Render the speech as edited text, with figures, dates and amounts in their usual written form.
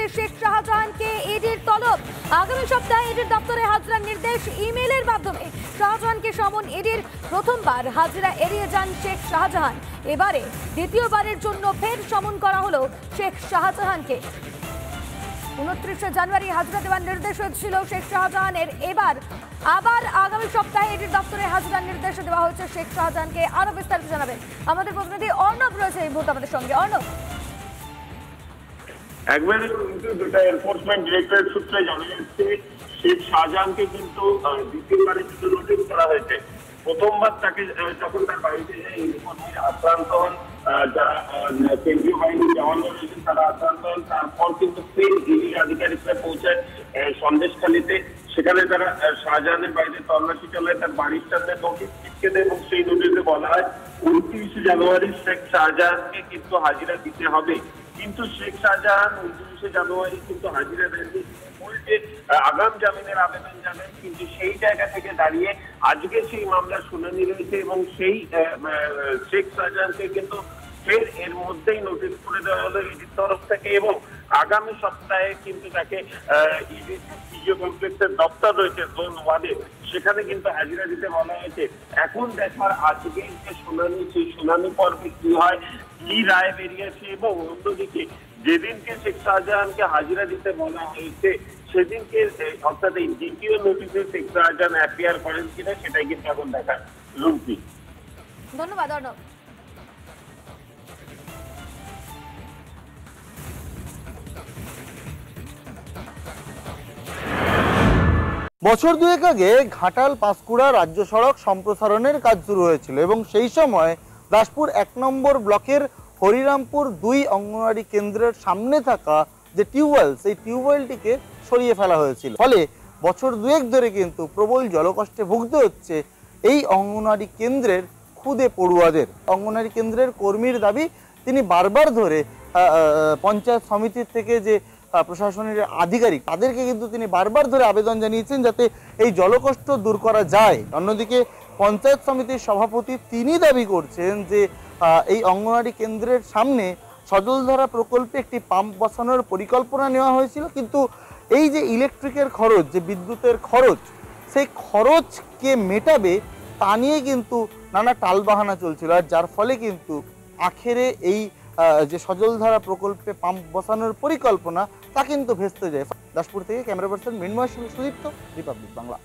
দপ্তরে শেখ শাহজাহানকে ইডির তলব। আগামী সপ্তাহে ইডির দপ্তরে হাজিরার নির্দেশ ইমেইলের মাধ্যমে। শাহজাহানকে সমন ইডির। প্রথমবার হাজিরা এড়িয়ে যান শেখ শাহজাহান, এবারে দ্বিতীয়বারের জন্য ফের সমন করা হলো শেখ শাহজাহানকে। 29 জানুয়ারি হাজিরা দেওয়ার নির্দেশ হয়েছিল শেখ শাহজাহানের, এবার আবার আগামী সপ্তাহে ইডির দপ্তরে হাজিরার নির্দেশ দেওয়া হয়েছে শেখ শাহজাহানকে। আরো বিস্তারিত জানাবেন আমাদের প্রতিনিধি অর্ণব রয়েছে এই মুহূর্তে আমাদের সঙ্গে। অর্ণব, একবারে যেটা এনফোর্সমেন্ট ডিরেক্টরেট সূত্রে জানা যাচ্ছে, শেখ শাহজাহানকে কিন্তু দ্বিতীয়বারের জন্য নোটিশ করা হয়েছে। প্রথমবার তাকে যখন তার বাড়িতে আক্রান্ত হন, যারা কেন্দ্রীয় বাহিনীর জওয়ান রয়েছেন তারা আক্রান্ত হন, তারপর কিন্তু ফের ইডি আধিকারিকরা পৌঁছায় সন্দেশখালীতে। সেখানে তারা শাহজাহানের বাড়িতে তল্লাশি চালায়, তার বাড়ির সামনে নোটিশ চিপকে দেয় এবং সেই নোটিশে বলা হয় 29 জানুয়ারি শেখ শাহজাহানকে কিন্তু হাজিরা দিতে হবে। কিন্তু শেখ শাহজাহান 29 জানুয়ারি কিন্তু হাজিরা দেননি, উল্টে আগাম জামিনের আবেদন জানান। কিন্তু সেই জায়গা থেকে দাঁড়িয়ে আজকে সেই মামলার শুনানি রয়েছে এবং সেই শেখ শাহজাহানকে কিন্তু ফের এর মধ্যেই নোটিশ করে দেওয়া হলো ইডির তরফ থেকে এবং আগামী সপ্তাহে কিন্তু তাকে ইডি পিজিও কমপ্লেক্সের দপ্তর রয়েছে জোন 1-এ, সেখানে কিন্তু হাজিরা দিতে বলা হয়েছে। এখন দেখার আজকে যে শুনানি, সেই শুনানি পর্বে কি হয়, কি রায় বেরিয়েছে এবং অন্যদিকে যেদিনকে শেখ শাহজাহানকে হাজিরা দিতে বলা হয়েছে সেদিনকে অর্থাৎ এই দ্বিতীয় নোটিশে শেখ শাহজাহান অ্যাপিয়ার করেন কিনা সেটাই কিন্তু এখন দেখার। লুম্পি, ধন্যবাদ অর্ণব। বছর দুয়েক আগে ঘাটাল পাঁশকুড়া রাজ্য সড়ক সম্প্রসারণের কাজ শুরু হয়েছিল এবং সেই সময় দাসপুর 1 নম্বর ব্লকের হরিরামপুর 2 অঙ্গনওয়াড়ি কেন্দ্রের সামনে থাকা যে টিউবওয়েল, সেই টিউবওয়েলটিকে সরিয়ে ফেলা হয়েছিল। ফলে বছর দুয়েক ধরে কিন্তু প্রবল জলকষ্টে ভুগতে হচ্ছে এই অঙ্গনওয়াড়ি কেন্দ্রের খুদে পড়ুয়াদের। অঙ্গনওয়াড়ি কেন্দ্রের কর্মীর দাবি, তিনি বারবার ধরে পঞ্চায়েত সমিতির থেকে যে প্রশাসনের আধিকারিক তাদেরকে কিন্তু তিনি বারবার ধরে আবেদন জানিয়েছেন যাতে এই জলকষ্ট দূর করা যায়। অন্যদিকে পঞ্চায়েত সমিতির সভাপতি তিনি দাবি করছেন যে এই অঙ্গনওয়াড়ি কেন্দ্রের সামনে সজলধারা প্রকল্পে একটি পাম্প বসানোর পরিকল্পনা নেওয়া হয়েছিল, কিন্তু এই যে ইলেকট্রিকের খরচ, যে বিদ্যুতের খরচ, সেই খরচ কে মেটাবে তা নিয়ে কিন্তু নানা টালবাহানা চলছিল, আর যার ফলে কিন্তু আখেরে এই যে সজলধারা প্রকল্পে পাম্প বসানোর পরিকল্পনা তা কিন্তু ভেস্তে যায়। দাসপুর থেকে ক্যামেরা পার্সন মৃন্ময়ের সঙ্গে সুদীপ্ত, রিপাবলিক বাংলা।